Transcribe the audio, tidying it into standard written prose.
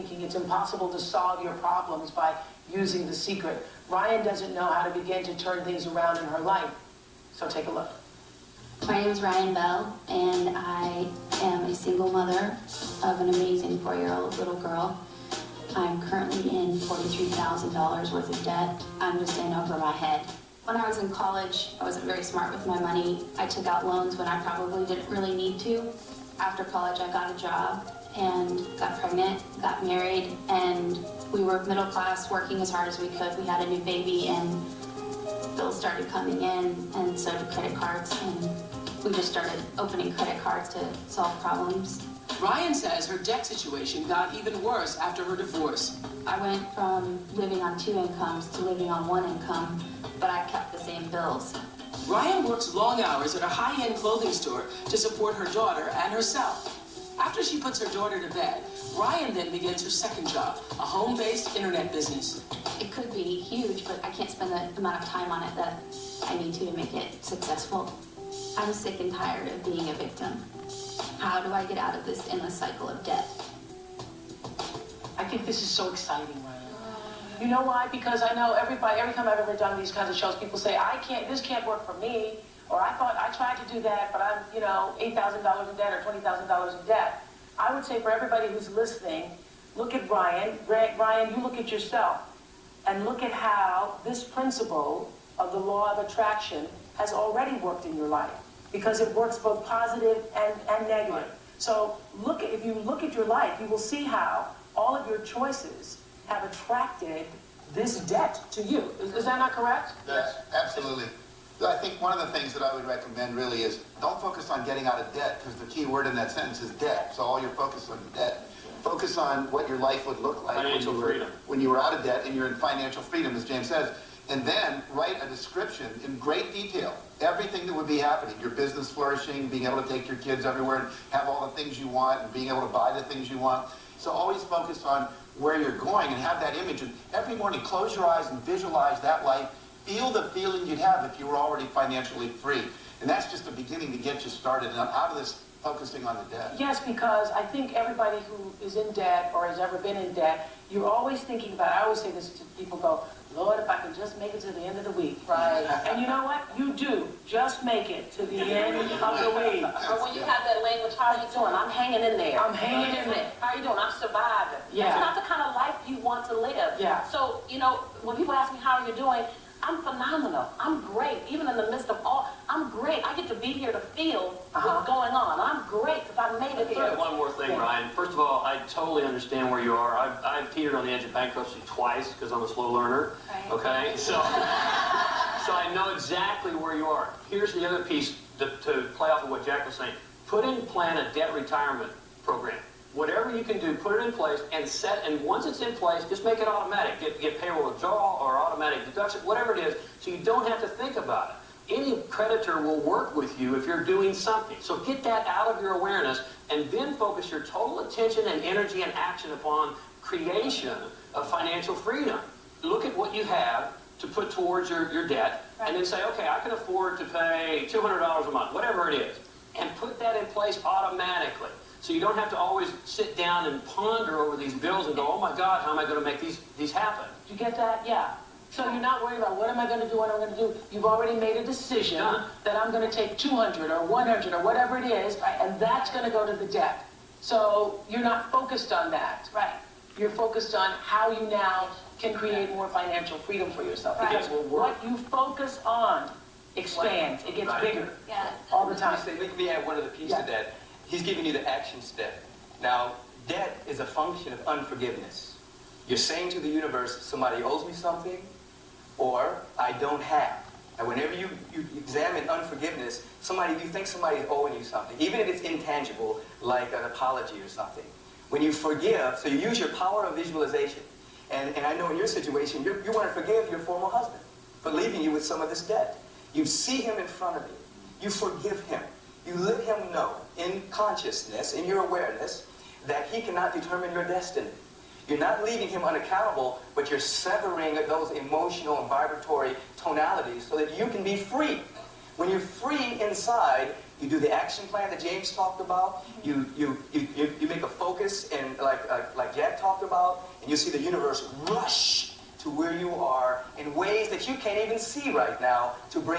thinking it's impossible to solve your problems by using The Secret. Ryan doesn't know how to begin to turn things around in her life. So take a look. My name is Ryan Bell, and I am a single mother of an amazing 4-year-old little girl. I'm currently in $43,000 worth of debt. I'm just in over my head. When I was in college, I wasn't very smart with my money. I took out loans when I probably didn't really need to. After college, I got a job and got pregnant, got married, and we were middle class, working as hard as we could. We had a new baby, and bills started coming in, and so did credit cards, and we just started opening credit cards to solve problems. Ryan says her debt situation got even worse after her divorce. I went from living on 2 incomes to living on 1 income, but I kept the same bills. Ryan works long hours at a high-end clothing store to support her daughter and herself. After she puts her daughter to bed, Ryan then begins her second job, a home-based internet business. It could be huge, but I can't spend the amount of time on it that I need to make it successful. I'm sick and tired of being a victim. How do I get out of this endless cycle of debt? I think this is so exciting, Ryan. You know why? Because I know everybody, every time I've ever done these kinds of shows, people say, this can't work for me, or I tried to do that, but I'm, $8,000 in debt or $20,000 in debt. I would say for everybody who's listening, look at Ryan. Ryan, you look at yourself, and look at how this principle of the law of attraction has already worked in your life, because it works both positive and negative. Right. So if you look at your life, you will see how all of your choices have attracted this debt to you. Is that not correct? That's absolutely. I think one of the things that I would recommend really is don't focus on getting out of debt, because the key word in that sentence is debt. So all you're focused on is debt. Focus on what your life would look like when you were out of debt and you're in financial freedom, as James says. And then write a description in great detail, everything that would be happening, your business flourishing, being able to take your kids everywhere and have all the things you want and being able to buy the things you want. So always focus on where you're going and have that image. And every morning, close your eyes and visualize that life. Feel the feeling you'd have if you were already financially free. And that's just the beginning to get you started and out of this focusing on the debt. Yes, because I think everybody who is in debt or has ever been in debt, you're always thinking about, I always say this to people, go, Lord, if I can just make it to the end of the week, right? And you know what? You do. Just make it to the end of the week. Or when you have that language, how are you doing? I'm hanging in there. I'm hanging in there. How are you doing? I'm surviving. Yeah. That's not the kind of life you want to live. Yeah. So, when people ask me, how are you doing? I'm phenomenal. I'm great. Even in the midst of all, I'm great. I get to be here to feel what's going on. I'm great because I made it through. One more thing, Ryan. First of all, I totally understand where you are. I've teetered on the edge of bankruptcy twice because I'm a slow learner. Right. Okay? So I know exactly where you are. Here's the other piece to play off of what Jack was saying. Put in plan a debt retirement program. Whatever you can do, put it in place and once it's in place, just make it automatic. Get payroll withdrawal or automatic deduction, whatever it is, so you don't have to think about it. Any creditor will work with you if you're doing something. So get that out of your awareness and then focus your total attention and energy and action upon creation of financial freedom. Look at what you have to put towards your debt, and then say, okay, I can afford to pay $200 a month, whatever it is, and put that in place automatically. So you don't have to always sit down and ponder over these bills and go, oh my God, how am I going to make these happen? Do you get that? Yeah. So you're not worried about what am I going to do, what I'm going to do. You've already made a decision that I'm going to take 200 or 100 or whatever it is, and that's going to go to the debt. So you're not focused on that. Right. You're focused on how you now can create more financial freedom for yourself. Right. Because what you focus on expands. It gets bigger all the time. Let me add one other piece to that. He's giving you the action step. Now, debt is a function of unforgiveness. You're saying to the universe, somebody owes me something, or I don't have. And whenever you examine unforgiveness, you think somebody is owing you something, even if it's intangible, like an apology or something. When you forgive, so you use your power of visualization. And I know in your situation, you want to forgive your former husband for leaving you with some of this debt. You see him in front of you. You forgive him. You let him know in consciousness, in your awareness, that he cannot determine your destiny. You're not leaving him unaccountable, but you're severing those emotional and vibratory tonalities so that you can be free. When you're free inside, You do the action plan that James talked about. You make a focus, and like Jack talked about, and you see the universe rush to where you are in ways that you can't even see right now to bring